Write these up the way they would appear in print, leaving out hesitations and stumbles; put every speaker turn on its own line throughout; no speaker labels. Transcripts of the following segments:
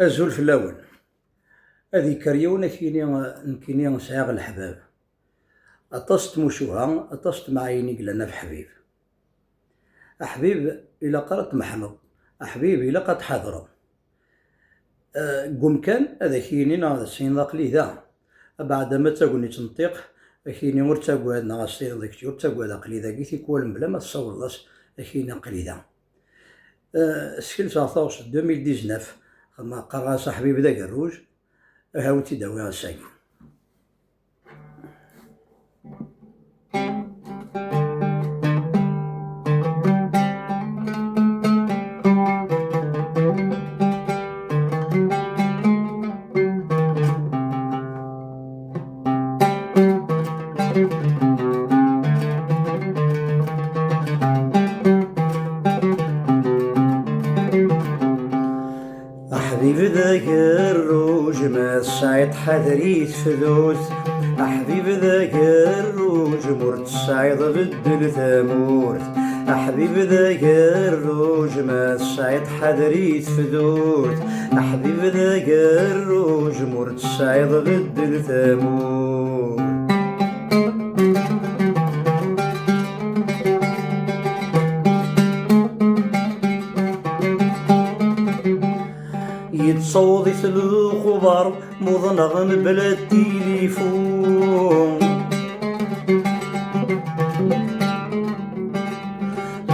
أزول في الأول. هذي كريونة كيني سعيغ الحباب. أطست موشوها أطست معايني قلنا في حبيب. أحبيب إلا قرأت محمد، أحبيب إلا قد حضره. قم كان هذا كيني ناض سين ذاقلي ذا. بعد ما تقولني تنطيق كيني ور تقعد ناغسير ذاك ور تقعد عقلي ذا قيتي كول بلا ما تصور لاس كيني عقلي ذا. سكيل 2019 ما قرا صاحبي بدا الروج هاوتي داوي الساكن. حبيبي ذاك الروج ما السعيد حذريت فذوت. حبيبي ذاك الروج مرت السعيد بدل ثمورت. حبيبي ذاك الروج ما السعيد حذريت فذوت. حبيبي ذاك الروج مرت السعيد بدل ثمورت. يتصوضي في الخبر مضنغ بلا التليفون.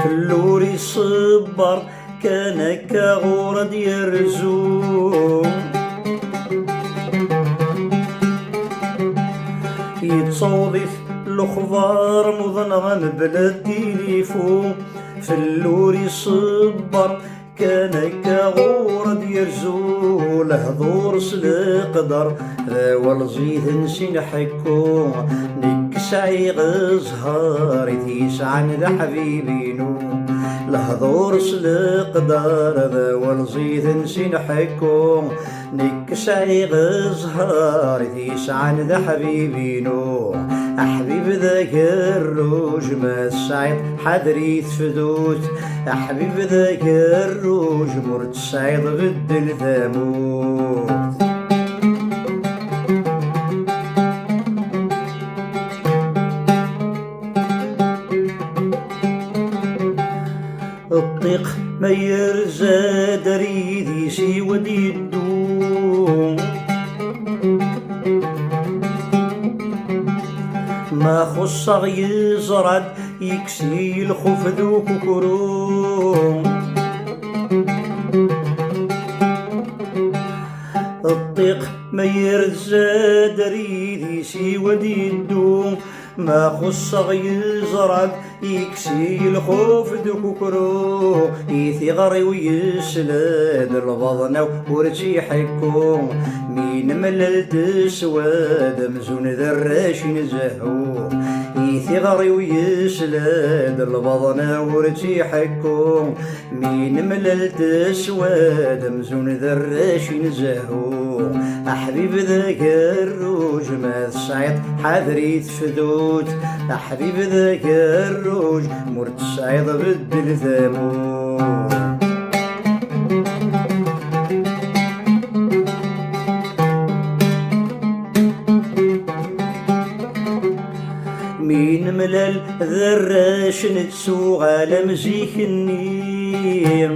كلوري صبر كان كغورد يرزون. يتصوضي في الخبر مضنغ بلا التليفون. فلوري صبر كان كغورد يرزو لهضور سلقدر والزيد نسين حكو نكس عيغ زهاري تيس عن ذا حبيبينو لهضور سلقدر والزيد نسين حكو نكس عيغ زهاري تيس عن ذا حبيبينو. أحبيب ذاك الروج ما السعيد حدريت فدوت. أحبيب ذاك الروج مرت السعيد بدل ثموت. الطيق ما يرزى دريدي سي ودي الدوم. ما خص يزرد يكسي الخوف ذوك كروم. الطيق ما يرزى دريدي سي ودي الدوم. ما خص يزرد يكسي الخوف ذوك كروم. يثغري ويسلاد البضنة ورتي حكو مين مللت سواد مزون ذراش نزهو. يثغري ويسلاد البضنة ورتي حكو مين مللت سواد مزون ذراش نزهو. أحبيب ذاك الروج ما السعيد حذريت فدوت. أحبيب ذاك الروج مرت السعيد بدل ثموت. مين ملال ذراش نتسوغ على مزيك النيم.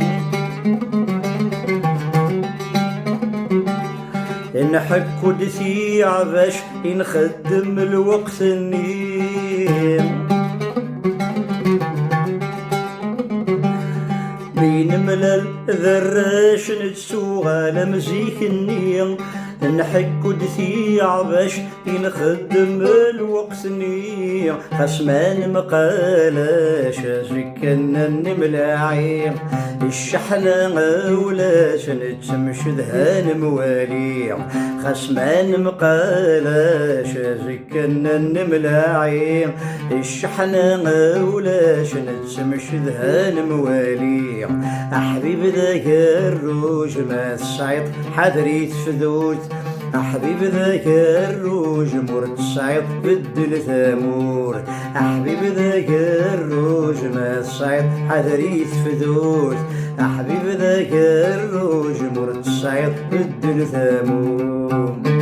نحكو دثي عباش نخدم الوقت النيم. مين ملال ذراش نتسوغ على مزيك النيم. نحكو دثي عباش نخدم الوقت نيم. خسمان مقالاش زكنا نملاعي الشحنة ولاش نتمش ذهان موالي. خسمان مقالاش زكنا نملاعي الشحنة ولاش نتمش ذهان موالي. أحبيب ذاك الروج ما السعيد حذريت فذوت. أحبيب ذاك الروج مرت السعيد بدل ثمور. أحبيب ذاك الروج ما السعيد حذريت فذوت. حبيب ذاك الروج مرت الشعير الدن ثامون.